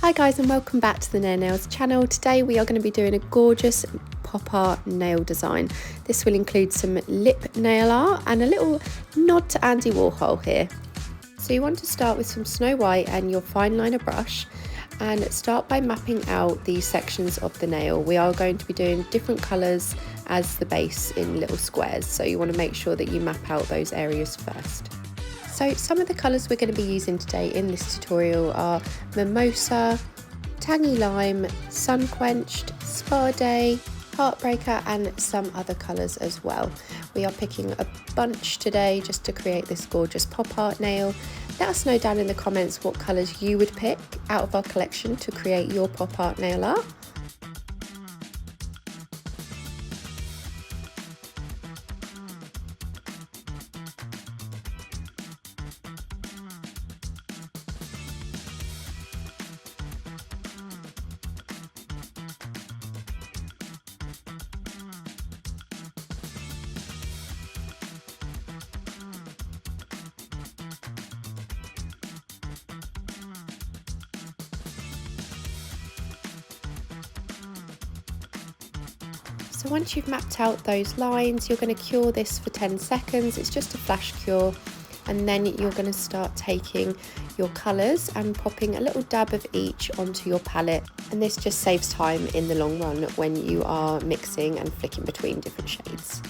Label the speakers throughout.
Speaker 1: Hi guys and welcome back to the Nail Nails channel. Today we are going to be doing a gorgeous pop art nail design. This will include some lip nail art and a little nod to Andy Warhol here. So you want to start with some Snow White and your fine liner brush and start by mapping out the sections of the nail. We are going to be doing different colours as the base in little squares, so you want to make sure that you map out those areas first. So some of the colours we're going to be using today in this tutorial are Mimosa, Tangy Lime, Sun Quenched, Spa Day, Heartbreaker and some other colours as well. We are picking a bunch today just to create this gorgeous pop art nail. Let us know down in the comments what colours you would pick out of our collection to create your pop art nail art. So once you've mapped out those lines, you're going to cure this for 10 seconds. It's just a flash cure, and then you're going to start taking your colours and popping a little dab of each onto your palette, and this just saves time in the long run when you are mixing and flicking between different shades.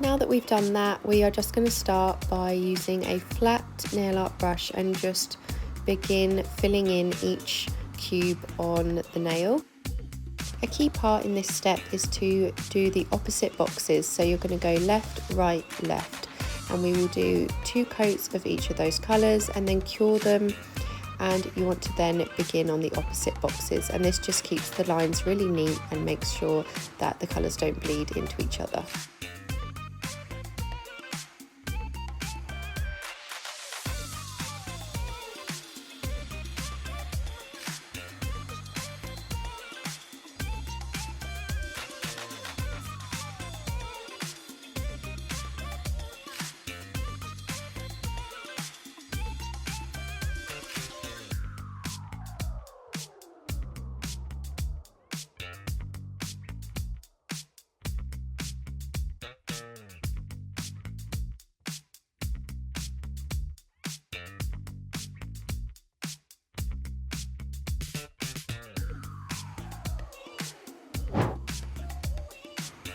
Speaker 1: Now that we've done that, we are just going to start by using a flat nail art brush and just begin filling in each cube on the nail. A key part in this step is to do the opposite boxes, so you're going to go left, right, left, and we will do 2 coats of each of those colours and then cure them, and you want to then begin on the opposite boxes, and this just keeps the lines really neat and makes sure that the colours don't bleed into each other.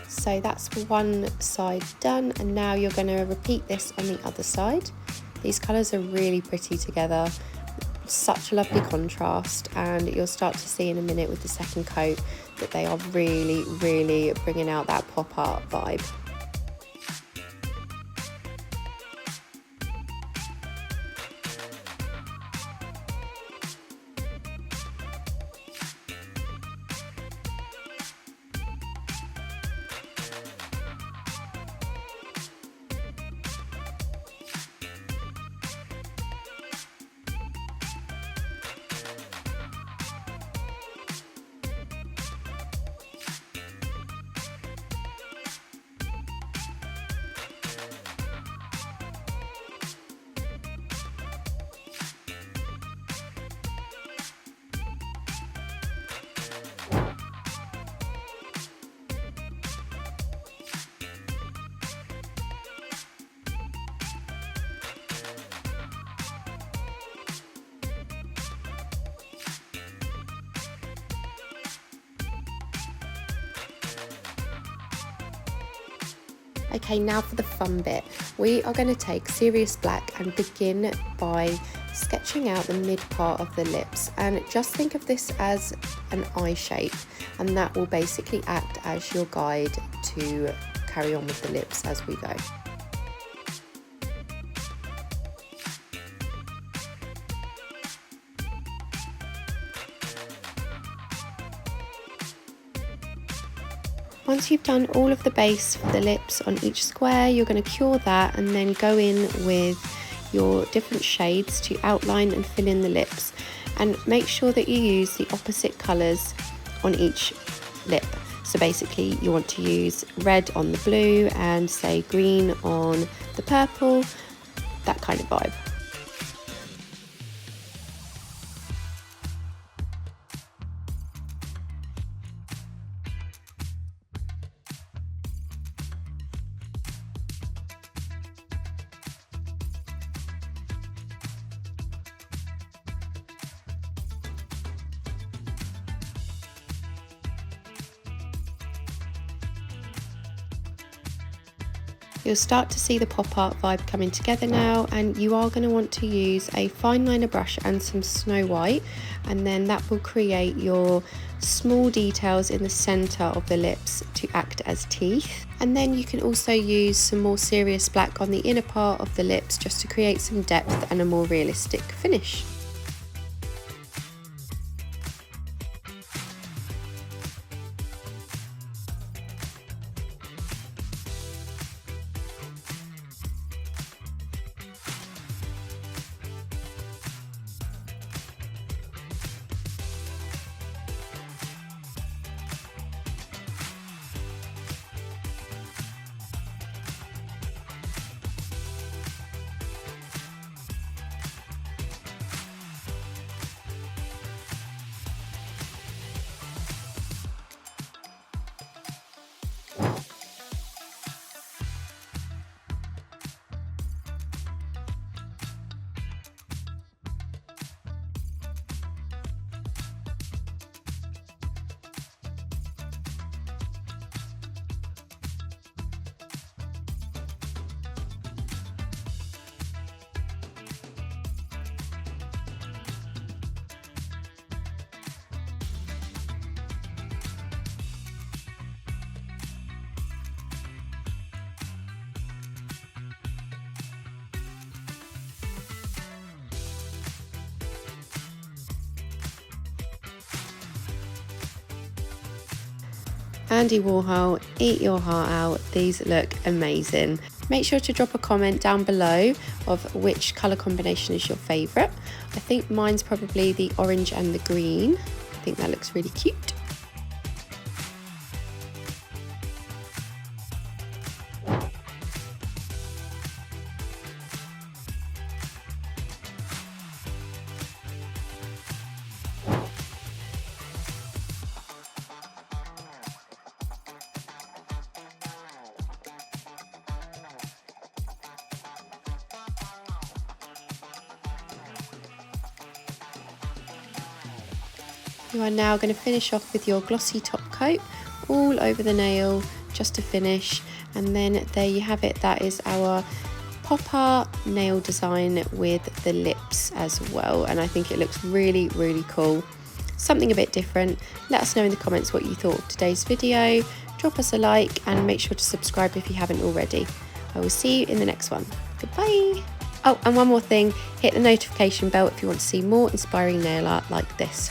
Speaker 1: So that's one side done, and now you're going to repeat this on the other side. These colours are really pretty together, such a lovely contrast, and you'll start to see in a minute with the second coat that they are really bringing out that pop art vibe. Okay, now for the fun bit. We are going to take Serious Black and begin by sketching out the mid part of the lips, and just think of this as an eye shape, and that will basically act as your guide to carry on with the lips as we go. Once you've done all of the base for the lips on each square, you're going to cure that and then go in with your different shades to outline and fill in the lips. And make sure that you use the opposite colours on each lip. So basically you want to use red on the blue and say green on the purple, that kind of vibe. You'll start to see the pop art vibe coming together now, and you are going to want to use a fine liner brush and some Snow White, and then that will create your small details in the centre of the lips to act as teeth. And then you can also use some more Serious Black on the inner part of the lips just to create some depth and a more realistic finish. Andy Warhol, eat your heart out. These look amazing. Make sure to drop a comment down below of which colour combination is your favourite. I think mine's probably the orange and the green. I think that looks really cute. You are now going to finish off with your glossy top coat all over the nail just to finish, and then there you have it. That is our pop art nail design with the lips as well, and I think it looks really, really cool. Something a bit different. Let us know in the comments what you thought of today's video. Drop us a like and make sure to subscribe if you haven't already. I will see you in the next one. Goodbye. Oh, and one more thing, hit the notification bell if you want to see more inspiring nail art like this.